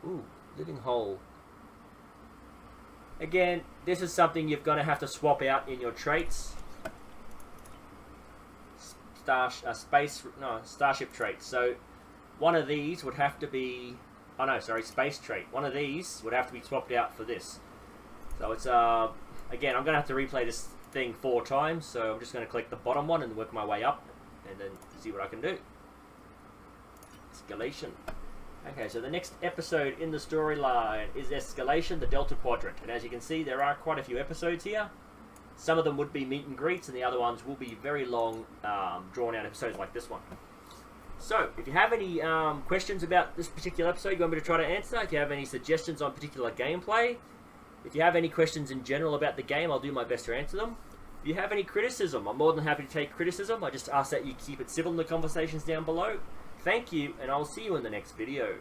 Ooh, living whole. Again, this is something you're going to have to swap out in your traits. Starship traits. So one of these would have to be, oh no, sorry, space trait. One of these would have to be swapped out for this. So it's again, I'm gonna have to replay this thing 4 times. So I'm just gonna click the bottom one and work my way up, and then see what I can do. Escalation. Okay, so the next episode in the storyline is Escalation, the Delta Quadrant, and as you can see, there are quite a few episodes here. Some of them would be meet and greets, and the other ones will be very long, drawn-out episodes like this one. So, if you have any questions about this particular episode you want me to try to answer, if you have any suggestions on particular gameplay, if you have any questions in general about the game, I'll do my best to answer them. If you have any criticism, I'm more than happy to take criticism. I just ask that you keep it civil in the conversations down below. Thank you, and I'll see you in the next video.